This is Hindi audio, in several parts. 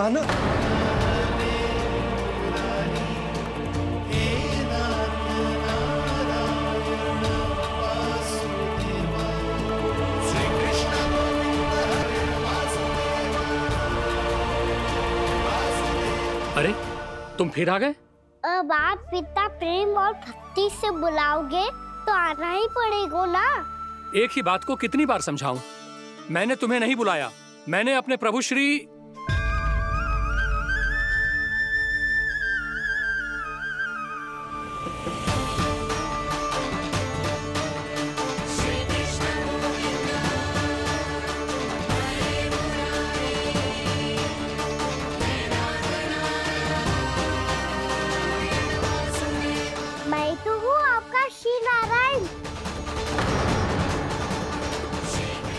कहा ना। अरे तुम फिर आ गए? अब आप इतना प्रेम और भक्ति से बुलाओगे तो आना ही पड़ेगा ना। एक ही बात को कितनी बार समझाऊं? मैंने तुम्हें नहीं बुलाया, मैंने अपने प्रभु श्री मैं तो हूँ आपका श्री नारायण।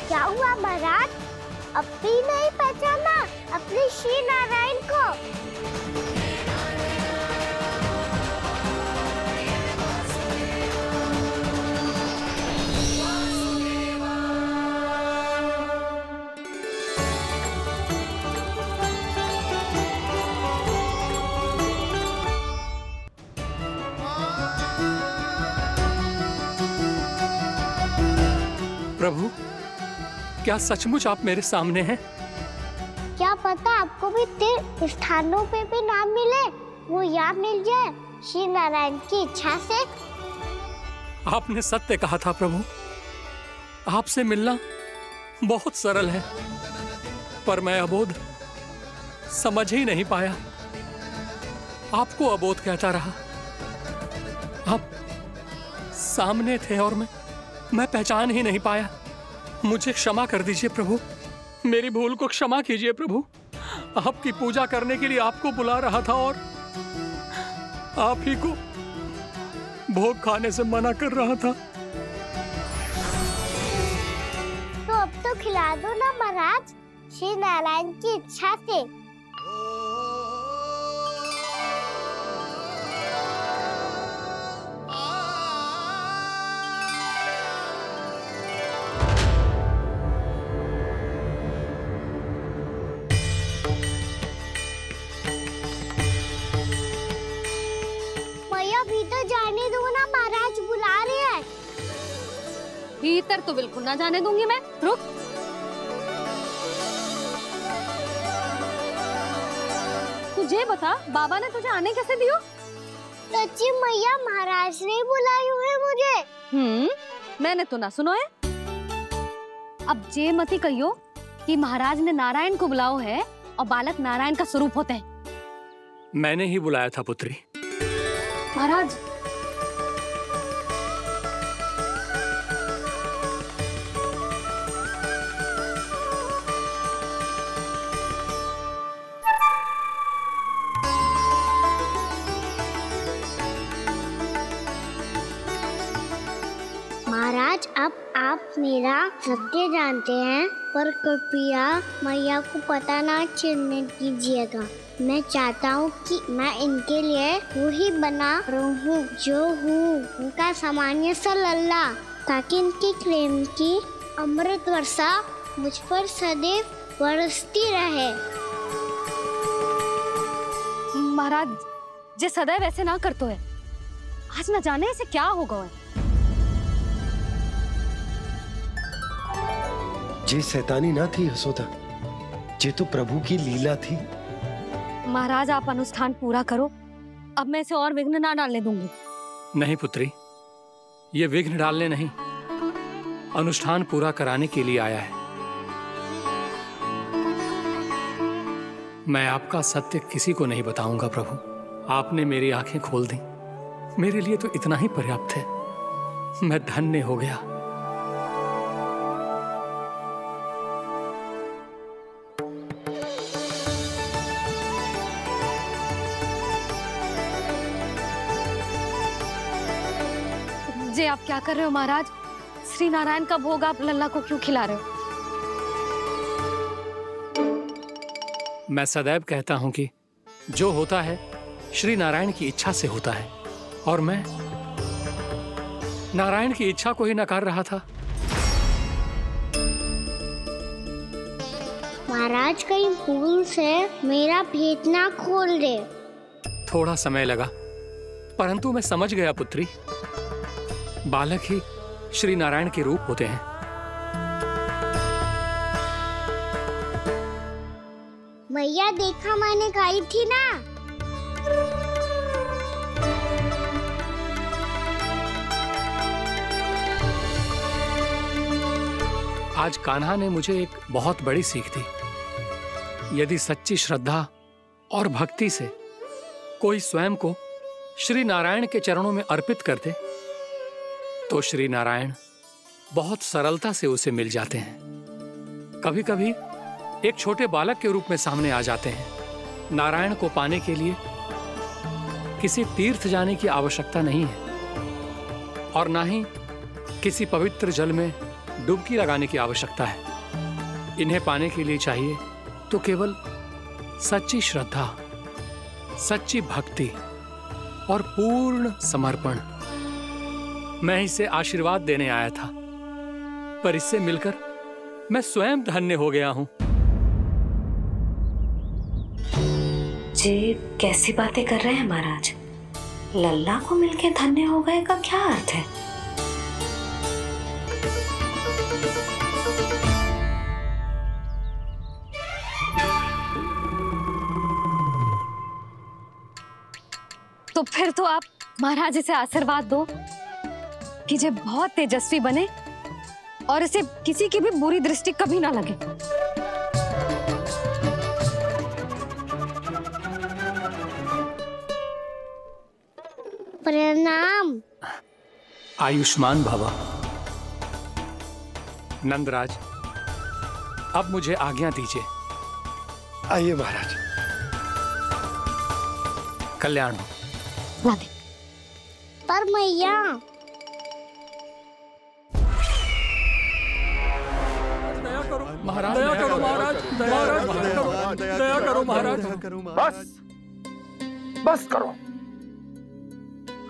क्या हुआ महाराज, अब भी नहीं पहचाना अपने श्री नारायण को? प्रभु, क्या सचमुच आप मेरे सामने हैं? क्या पता आपको भी तीर्थ स्थानों पे भी नाम मिले, वो याद मिल जाए श्री नारायण की इच्छा से। आपने सत्य कहा था प्रभु, आपसे मिलना बहुत सरल है, पर मैं अबोध समझ ही नहीं पाया। आपको अबोध कहता रहा। आप सामने थे और मैं पहचान ही नहीं पाया। मुझे क्षमा कर दीजिए प्रभु, मेरी भूल को क्षमा कीजिए प्रभु। आपकी पूजा करने के लिए आपको बुला रहा था और आप ही को भोग खाने से मना कर रहा था। तो अब तो खिला दो ना महाराज, श्री नारायण की इच्छा से। भीतर जाने दो ना, महाराज बुला रहे हैं। भीतर तो बिल्कुल ना जाने दूंगी मैं, रुक। तुझे बता, बाबा ने तुझे आने कैसे दियो? सच्ची मैया, महाराज ने बुलाई हुए मुझे। मैंने तो ना सुनो है। अब जे मती कहियो कि महाराज ने नारायण को बुलाओ है और बालक नारायण का स्वरूप होते हैं। मैंने ही बुलाया था पुत्री। महाराज, महाराज, अब आप मेरा सत्य जानते हैं, पर कृपया मैया को पता ना चलने दीजिएगा। मैं चाहता हूँ कि मैं इनके लिए वो ही बना रहूँ जो हूँ, उनका सामान्य सा लल्ला, ताकि इनकी प्रेम की अमृत वर्षा मुझ पर सदैव बरसती रहे। महाराज, जे सदैव ऐसे ना करतो है, आज न जाने इसे क्या होगा है। जे शैतानी ना थी यशोदा, जे तो प्रभु की लीला थी। महाराज, आप अनुष्ठान पूरा करो, अब मैं इसे और विघ्न ना डालने दूंगी। नहीं पुत्री, ये विघ्न डालने नहीं, अनुष्ठान पूरा कराने के लिए आया है। मैं आपका सत्य किसी को नहीं बताऊंगा प्रभु। आपने मेरी आंखें खोल दी, मेरे लिए तो इतना ही पर्याप्त है। मैं धन्य हो गया। जे आप क्या कर रहे हो महाराज? श्री नारायण का भोग आप लल्ला को क्यों खिला रहे हो? मैं सदैव कहता हूं कि जो होता है श्री नारायण की इच्छा से होता है, और मैं नारायण की इच्छा को ही नकार रहा था। महाराज कहीं भूल से मेरा भेद ना खोल दे। थोड़ा समय लगा, परंतु मैं समझ गया पुत्री। बालक ही श्री नारायण के रूप होते हैं। मैया देखा मैंने गाई थी ना। आज कान्हा ने मुझे एक बहुत बड़ी सीख दी। यदि सच्ची श्रद्धा और भक्ति से कोई स्वयं को श्री नारायण के चरणों में अर्पित कर दे तो श्री नारायण बहुत सरलता से उसे मिल जाते हैं। कभी कभी एक छोटे बालक के रूप में सामने आ जाते हैं। नारायण को पाने के लिए किसी तीर्थ जाने की आवश्यकता नहीं है और ना ही किसी पवित्र जल में डुबकी लगाने की आवश्यकता है। इन्हें पाने के लिए चाहिए तो केवल सच्ची श्रद्धा, सच्ची भक्ति और पूर्ण समर्पण। मैं इसे आशीर्वाद देने आया था, पर इससे मिलकर मैं स्वयं धन्य हो गया हूं। जी कैसी बातें कर रहे हैं महाराज? लल्ला को मिलके धन्य हो गए का क्या अर्थ है? तो फिर तो आप महाराज इसे आशीर्वाद दो कि ये बहुत तेजस्वी बने और इसे किसी की भी बुरी दृष्टि कभी ना लगे। प्रणाम। आयुष्मान भव। नंदराज, अब मुझे आज्ञा दीजिए। आइए महाराज। कल्याण हो। राधे। पर मैया दया करो महाराज, दया करो महाराज, दया करो महाराज। बस करो।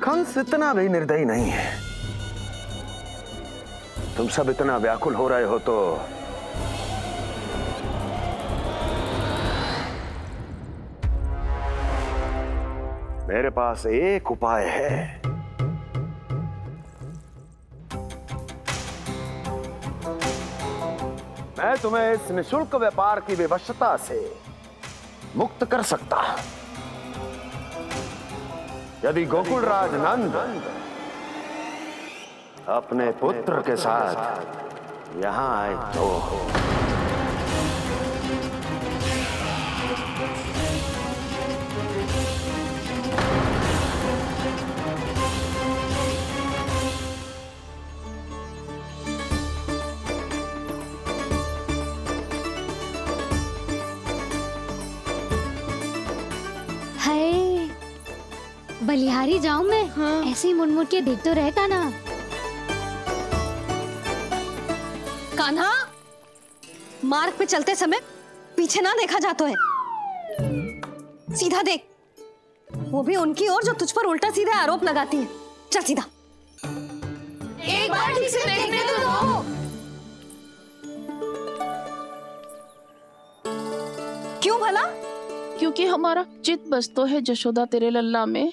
कंस इतना भी निर्दयी नहीं है। तुम सब इतना व्याकुल हो रहे हो तो मेरे पास एक उपाय है। मैं तुम्हें इस निःशुल्क व्यापार की विवशता से मुक्त कर सकता। यदि गोकुलराज नंद अपने पुत्र के साथ यहां आए तो बलिहारी जाऊं मैं? हाँ। ऐसे ही मुड़ के देख तो रहे कान्हा। कान्हा, मार्ग पे चलते समय पीछे ना देखा जाता है। सीधा देख, वो भी उनकी ओर जो तुझ पर उल्टा सीधे आरोप लगाती है। चल सीधा। एक बार ठीक से देखने तो दो। क्यों भला? क्योंकि हमारा चित्त बसतो है जशोदा तेरे लल्ला में।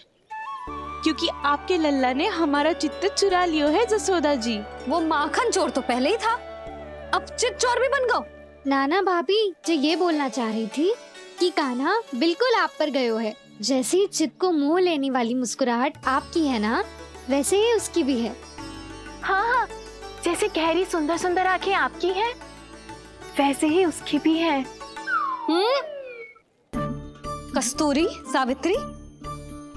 क्योंकि आपके लल्ला ने हमारा चित्त चुरा लियो है जसोदा जी। वो माखन चोर तो पहले ही था, अब चित्त चोर भी बन गो। नाना भाभी जो ये बोलना चाह रही थी कि कान्हा बिल्कुल आप पर गयो है। जैसे ही चित्त को मोह लेने वाली मुस्कुराहट आपकी है ना, वैसे ही उसकी भी है। हाँ हाँ, जैसे गहरी सुंदर सुंदर आंखें आपकी हैं, वैसे ही उसकी भी है। कस्तूरी, सावित्री,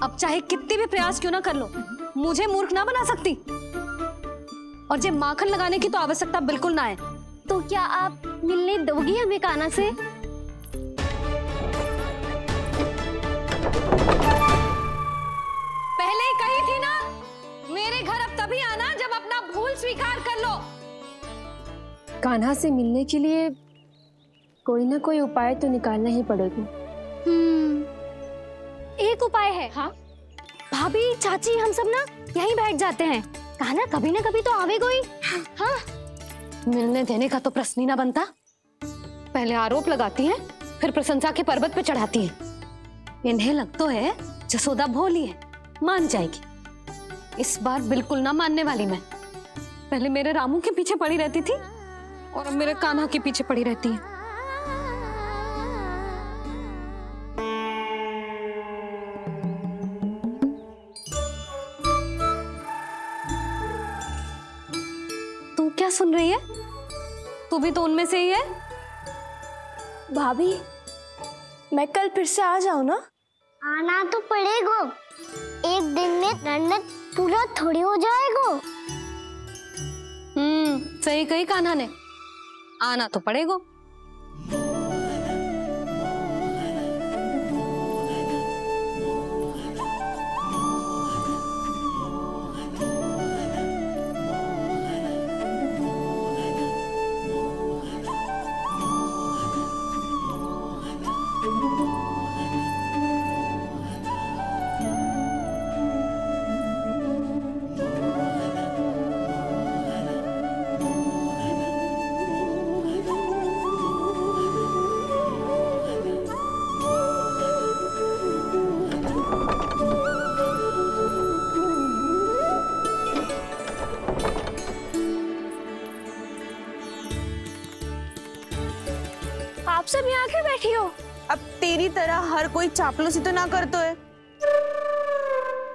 अब चाहे कितने भी प्रयास क्यों ना कर लो, मुझे मूर्ख ना बना सकती। और जब माखन लगाने की तो आवश्यकता बिल्कुल ना है। तो क्या आप मिलने दोगी हमें कान्हा से? पहले ही कही थी ना, मेरे घर अब तभी आना जब अपना भूल स्वीकार कर लो। कान्हा से मिलने के लिए कोई ना कोई उपाय तो निकालना ही पड़ेगा। एक उपाय है। हाँ? भाभी, चाची, हम सब ना यहीं बैठ जाते हैं। कान्हा कभी ना कभी तो आवेगा ही। हाँ। मिलने देने का तो प्रश्न ही ना बनता। पहले आरोप लगाती हैं, फिर प्रशंसा के पर्वत पे चढ़ाती हैं। इन्हें लगता है जसोदा भोली है, मान जाएगी। इस बार बिल्कुल ना मानने वाली मैं। पहले मेरे रामू के पीछे पड़ी रहती थी और अब मेरे कान्हा के पीछे पड़ी रहती है। तू क्या सुन रही है? तू भी तो उनमें से ही है। भाभी, मैं कल फिर से आ जाऊं ना? आना तो पड़ेगा। एक दिन में रन्नत पूरा थोड़ी हो जाएगा। सही कही कान्हा ने, आना तो पड़ेगा। आप सब यहाँ क्यों बैठी हो? अब तेरी तरह हर कोई चापलूसी तो ना करतो है,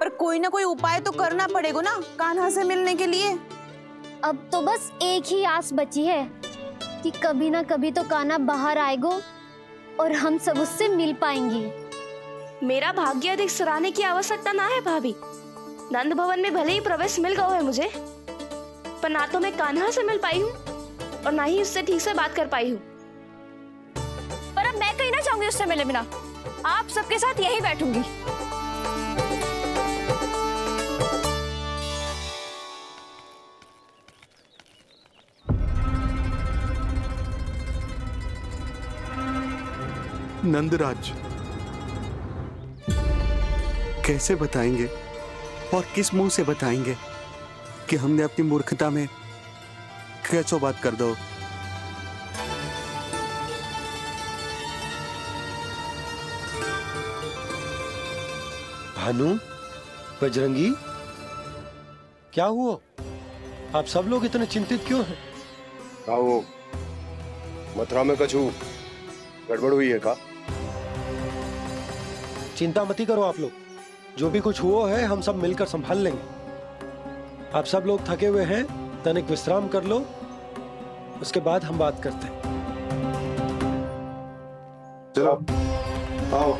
पर कोई ना कोई उपाय तो करना पड़ेगा ना कान्हा से मिलने के लिए। अब तो बस एक ही आस बची है कि कभी ना कभी तो कान्हा बाहर आएगा और हम सब उससे मिल पाएंगे। मेरा भाग्य अधिक सराहने की आवश्यकता ना है भाभी। नंद भवन में भले ही प्रवेश मिल गया है मुझे, पर ना तो मैं कान्हा से मिल पाई हूँ और ना ही उससे ठीक से बात कर पाई हूँ। पर अब मैं कहीं ना चाहूंगी उससे मिले बिना। आप सबके साथ यहीं बैठूंगी। नंदराज, कैसे बताएंगे और किस मुंह से बताएंगे कि हमने अपनी मूर्खता में कैसो बात कर दो। भानु, बजरंगी, क्या हुआ? आप सब लोग इतने चिंतित क्यों हैं? क्या हो? मथुरा में कछु गड़बड़ हुई है का? चिंता मती करो आप लोग, जो भी कुछ हुआ है हम सब मिलकर संभाल लेंगे। आप सब लोग थके हुए हैं, तनिक विश्राम कर लो, उसके बाद हम बात करते हैं। चलो आओ।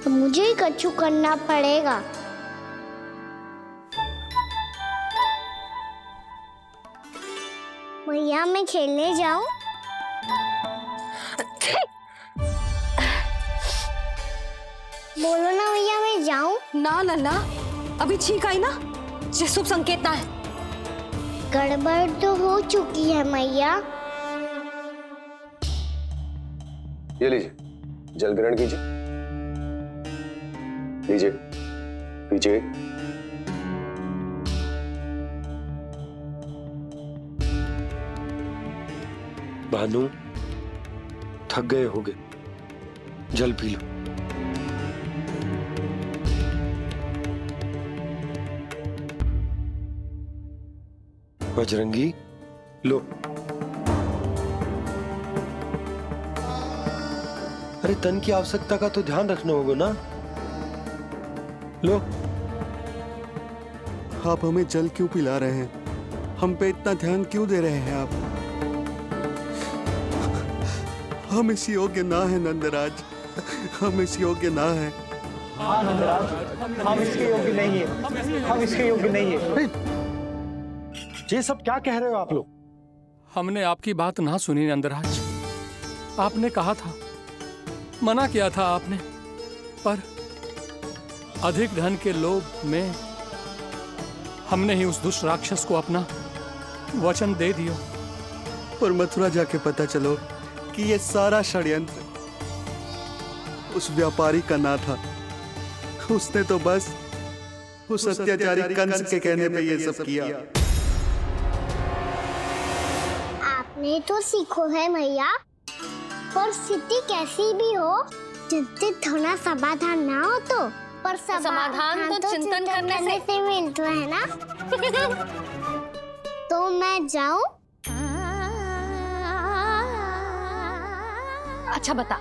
तो मुझे ही कछु करना पड़ेगा। भैया मैं खेलने जाऊं? बोलो ना भैया मैं जाऊं? ना लल्ला, अभी छींक आई ना, ये शुभ संकेत ना है। गड़बड़ तो हो चुकी है मैया। ये लीजिए, जल ग्रहण कीजिए। लीजिए, पीछे। भानु, थक गए होगे, जल पी लो। बजरंगी, लो। अरे तन की आवश्यकता का तो ध्यान रखना होगा ना। लो। आप हमें जल क्यों पिला रहे हैं? हम पे इतना ध्यान क्यों दे रहे हैं आप? हम इस योग्य ना है नंदराज, हम इस योग्य ना है। हाँ नंदराज, हम इसके योग्य नहीं है, हम इसके योग्य नहीं है। ये सब क्या कह रहे हो आप लोग? हमने आपकी बात ना सुनी नंदराज। आपने कहा था, मना किया था आपने, पर अधिक धन के लोभ में हमने ही उस दुष्ट राक्षस को अपना वचन दे दिया। पर मथुरा जाके पता चलो कि ये सारा षड्यंत्र उस व्यापारी का ना था उसने तो बस उस अत्याचारी कंस के कहने पे ये सब किया। आपने तो सीखो है मैया, पर स्थिति कैसी भी हो, चिंतित होना समाधान ना हो तो, पर समाधान तो चिंतन करने से मिलता है ना। तो मैं जाऊं? अच्छा बता,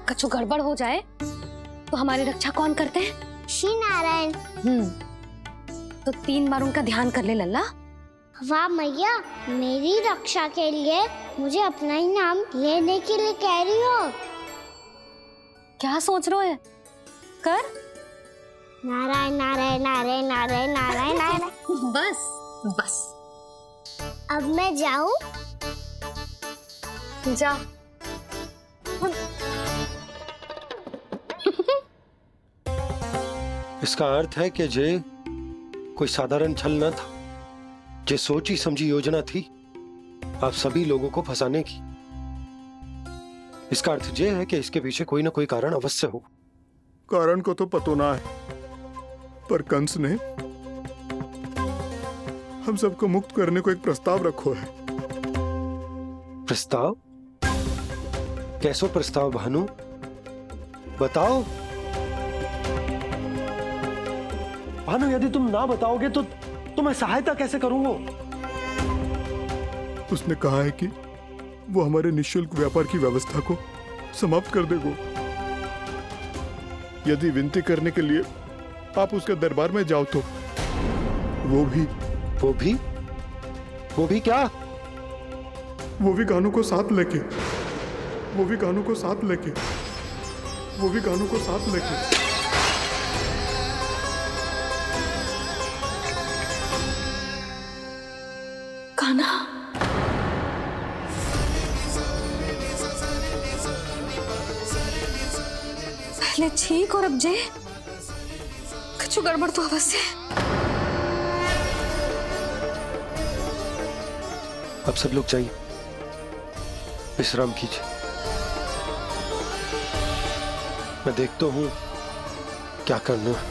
कछु गड़बड़ हो जाए तो हमारी रक्षा कौन करते हैं? श्री नारायण। तो 3 बार उनका ध्यान कर ले लल्ला। वाह मैया, मेरी रक्षा के लिए मुझे अपना ही नाम लेने के लिए कह रही हो? क्या सोच रहे हो? कर। नारायण नारायण नारायण नारायण नारायण नारायण। बस बस। अब मैं जाऊं? जा। इसका अर्थ है कि जे कोई साधारण छल न था, जे सोची समझी योजना थी आप सभी लोगों को फंसाने की। इसका अर्थ ये है कि इसके पीछे कोई ना कोई कारण अवश्य हो। कारण को तो पतो ना है, पर कंस ने हम सबको मुक्त करने को एक प्रस्ताव रखो है। प्रस्ताव? कैसो प्रस्ताव भानु, बताओ। भानु, यदि तुम ना बताओगे तो तुम्हें सहायता कैसे करूंगा? उसने कहा है कि वो हमारे निःशुल्क व्यापार की व्यवस्था को समाप्त कर देगा यदि विनती करने के लिए आप उसके दरबार में जाओ तो। वो भी क्या? वो भी गानों को साथ लेके, वो भी गानों को साथ लेके, वो भी गानों को साथ लेके। कान्हा, पहले ठीक और अब जे कुछ गड़बड़ तो अवश्य। अब सब लोग जाइए, विश्राम कीजिए। मैं देखता हूं क्या करना है।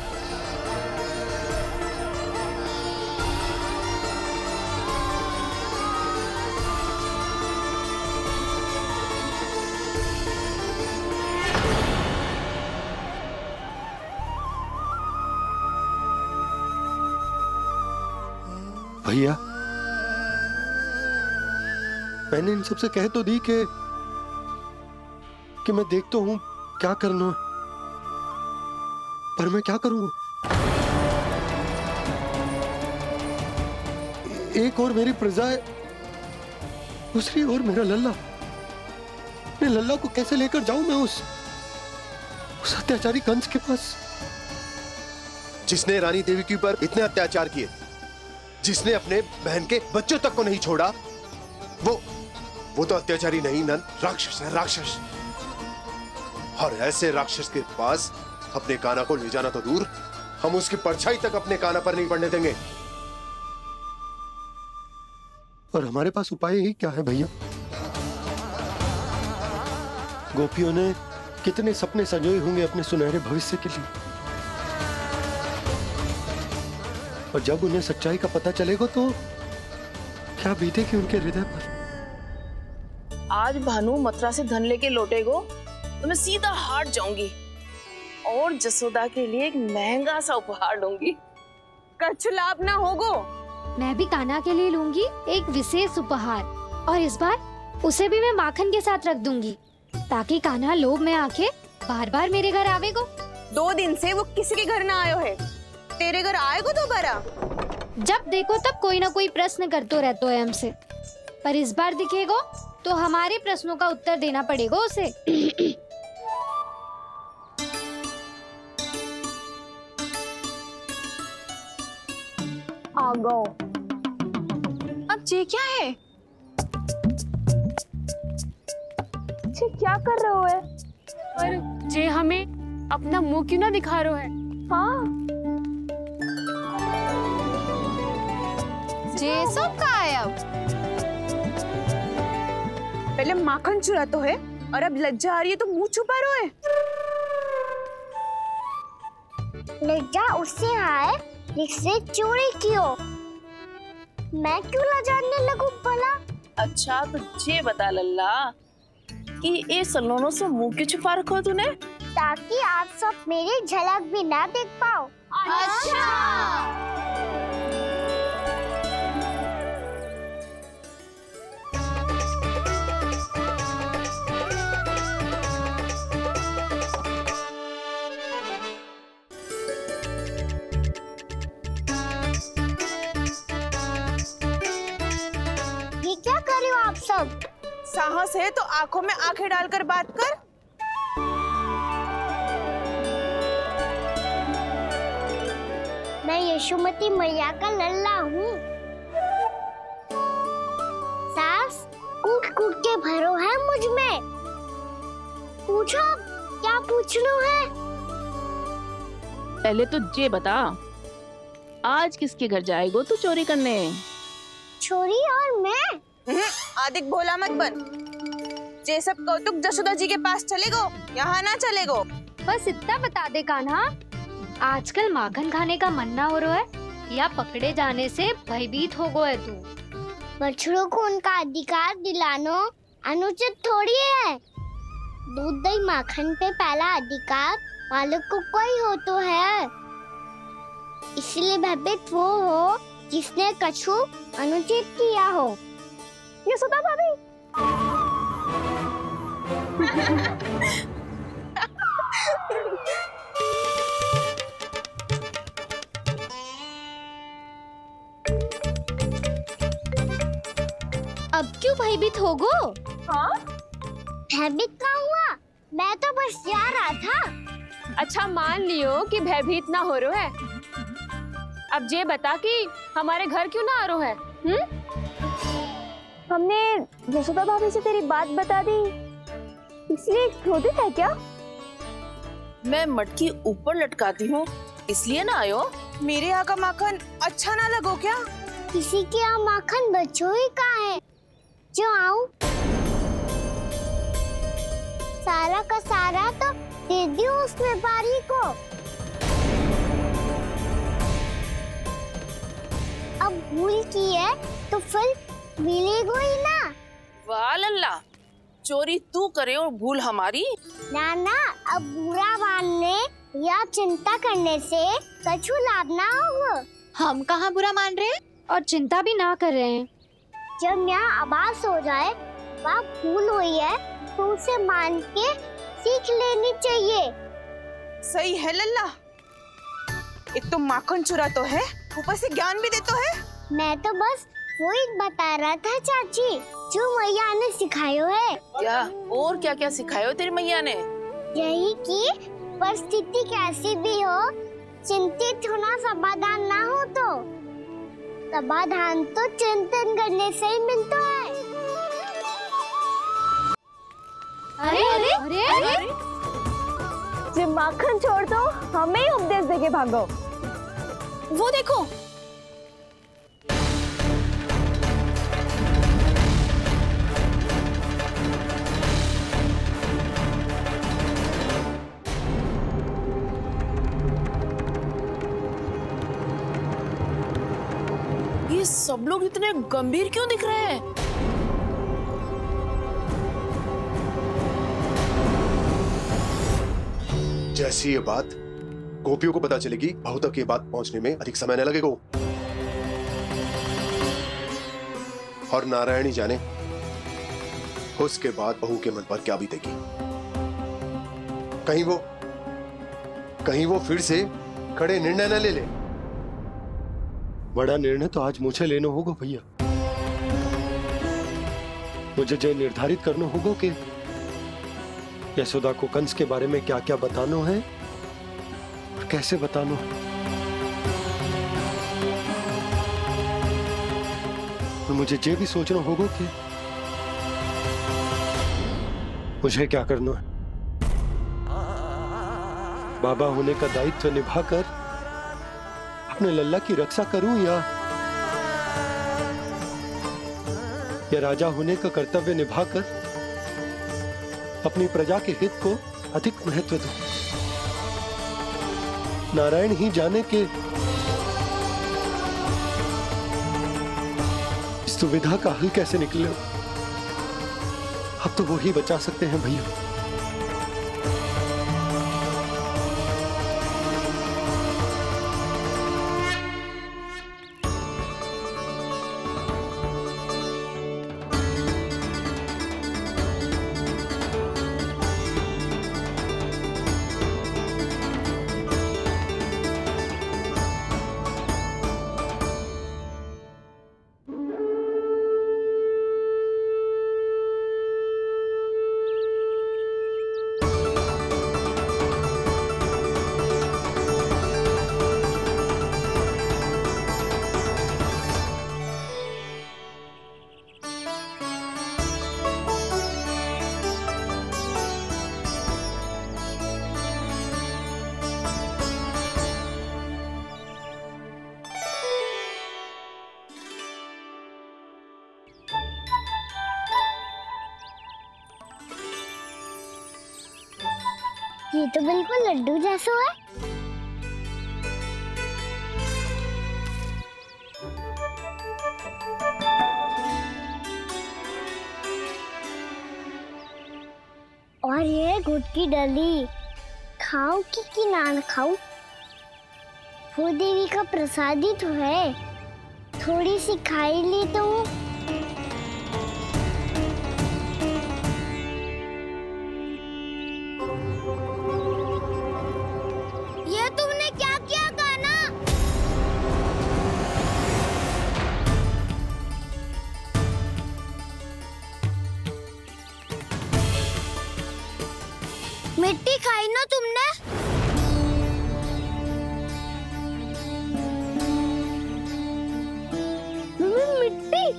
भैया, मैंने इन सबसे कह तो दी कि मैं देखता हूं क्या करना, पर मैं क्या करूंगा? एक और मेरी प्रजा है, दूसरी ओर मेरा लल्ला। मैं लल्ला को कैसे लेकर जाऊं मैं उस अत्याचारी कंस के पास, जिसने रानी देवी के ऊपर इतने अत्याचार किए, जिसने अपने बहन के बच्चों तक को नहीं छोड़ा। वो तो अत्याचारी नहीं नंद, राक्षस है, राक्षस। और ऐसे राक्षस के पास अपने कान्हा को ले जाना तो दूर, हम उसकी परछाई तक अपने कान्हा पर नहीं पड़ने देंगे। और हमारे पास उपाय ही क्या है भैया? गोपियों ने कितने सपने संजोए होंगे अपने सुनहरे भविष्य के लिए, और जब उन्हें सच्चाई का पता चलेगा तो क्या बीतेगी उनके हृदय पर। आज भानु मथुरा से धन लेके लौटेगो तो मैं सीधा हाट जाऊंगी और जसोदा के लिए एक महंगा सा उपहार दूंगी। कछु लाभ ना होगो। मैं भी कान्हा के लिए लूंगी एक विशेष उपहार, और इस बार उसे भी मैं माखन के साथ रख दूंगी, ताकि कान्हा लोभ में आके बार बार मेरे घर आवेगो। 2 दिन से वो किसी के घर ना आयो है, तेरे घर आएगो दोबारा? जब देखो तब कोई ना कोई प्रश्न करते रहते है हमसे, पर इस बार दिखेगो तो हमारे प्रश्नों का उत्तर देना पड़ेगा उसे। आ गो। अब ये क्या है? ये क्या कर रहे हो है? पर जे हमें अपना मुंह क्यों ना दिखा रहे है? हाँ, जे सब का है अब? पहले माखन चुरा तो है और अब लज्जा आ रही है तो मुंह छुपा रहे है। लज्जा उससे है जिसने चोरी की हो। मैं क्यों लजाने लगूं भला? अच्छा तो ये बता लल्ला कि ये सलोनों से मुंह क्यों छुपा रखा तूने? ताकि आप सब मेरी झलक भी ना देख पाओ। अच्छा। ये क्या कर रहे हो आप सब? साहस है तो आंखों में आंखें डालकर बात कर। मैं यशोमती मैया का लल्ला हूँ। सास कूट कूट के भरो है मुझ में। पूछो क्या पूछना है? पहले तो ये बता, आज किसके घर जाएगो तू चोरी करने? छोरी और मैं? आदिक भोला मत बन। ये सब कौतुक जशोदा जी के पास चलेगो, यहाँ ना चलेगो। बस इतना बता दे कान्हा, आजकल माखन खाने का मन ना हो रहा है या पकड़े जाने से भयभीत हो गए तू? बछड़ों को उनका अधिकार दिलाना अनुचित थोड़ी है। दूध दही माखन पे पहला अधिकार मालिक को कोई हो तो है। इसलिए भयभीत वो हो जिसने कछु अनुचित किया हो। यशोदा भाभी। अब क्यों भयभीत हो गो? हाँ? भयभीत क्या हुआ? मैं तो बस जा रहा था। अच्छा मान लियो कि भयभीत ना हो रहा है। अब ये बता कि हमारे घर क्यों ना आ रहा है? हमने यशोदा भाभी से तेरी बात बता दी, इसलिए क्रोधित है क्या? मैं मटकी ऊपर लटकाती हूँ इसलिए ना आयो? मेरे यहाँ का माखन अच्छा ना लगो क्या? किसी के यहाँ माखन बच्चों ही कहाँ है जो आऊं? सारा का सारा तो दे दियो उस व्यापारी को। अब भूल की है तो फिर मिलेगो ही ना। वाह लल्ला, चोरी तू करे और भूल हमारी। ना ना, अब बुरा मानने या चिंता करने से कछु लाभ ना होगा। हम कहाँ बुरा मान रहे हैं और चिंता भी ना कर रहे हैं। जब यहाँ आभास हो जाए वहाँ भूल हुई है तो उसे मान के सीख लेनी चाहिए। सही है लल्ला, एक तो माखन चुरा तो है, ऊपर से ज्ञान भी दे तो है। मैं तो बस वही बता रहा था चाची जो मैया ने सिखायो है। क्या और क्या क्या सिखायो तेरी मैया ने? यही कि परिस्थिति कैसी भी हो चिंतित होना समाधान ना हो तो समाधान तो चिंतन करने से ही मिलता है। अरे अरे अरे, अरे? जे माखन छोड़ दो, हमें ही उपदेश देके भागो। वो देखो, ये सब लोग इतने गंभीर क्यों दिख रहे हैं? जैसी ये बात गोपियों को पता चलेगी, बहू तक ये बात पहुंचने में अधिक समय न लगेगा। और नारायणी जाने उसके बाद बहू के मन पर क्या बीतेगी। कहीं वो फिर से खड़े निर्णय न ले ले। बड़ा निर्णय तो आज मुझे लेना होगा भैया। मुझे जो निर्धारित करना होगा कि यशोदा को कंस के बारे में क्या क्या बताना है और कैसे बताना है। और मुझे ये भी सोचना होगा कि मुझे क्या करना है। बाबा होने का दायित्व निभाकर अपने लल्ला की रक्षा करूं या राजा होने का कर्तव्य निभाकर अपनी प्रजा के हित को अधिक महत्व दूं। नारायण ही जाने के इस दुविधा का हल कैसे निकले। अब तो वो ही बचा सकते हैं भैया। ये तो बिल्कुल लड्डू जैसा है। और ये गुड़ की डली खाऊं कि ना खाऊं? वो देवी का प्रसाद ही तो है, थोड़ी सी खाई ली तो। ये तुमने क्या किया कान्हा? मिट्टी खाई ना तुमने? मिट्टी?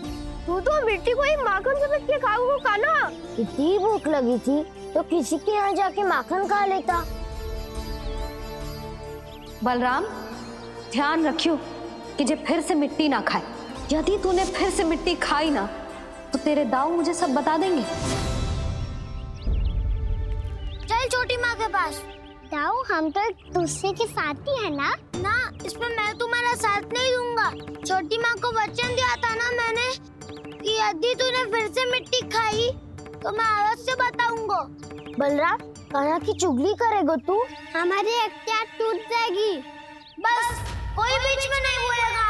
तू तो मिट्टी को ही माखन से पीट के खाओगे कान्हा। कितनी भूख लगी थी तो किसी के यहाँ जाके माखन खा लेता। बलराम, ध्यान रखियो कि जे फिर से मिट्टी ना खाए। यदि तूने फिर से मिट्टी खाई ना तो तेरे दाऊ मुझे सब बता देंगे। चल छोटी माँ के पास। दाऊ, हम तो एक दूसरे के साथी है ना? ना, इसमें मैं तुम्हारा साथ नहीं दूंगा। छोटी माँ को वचन दिया था ना मैंने कि यदि तूने फिर से मिट्टी खाई तो मैं आवाज से बताऊंगा। बलराम, कान्हा की चुगली करेगा तू? हमारी अख्तियार टूट जाएगी। बस कोई बीच में नहीं बोलेगा।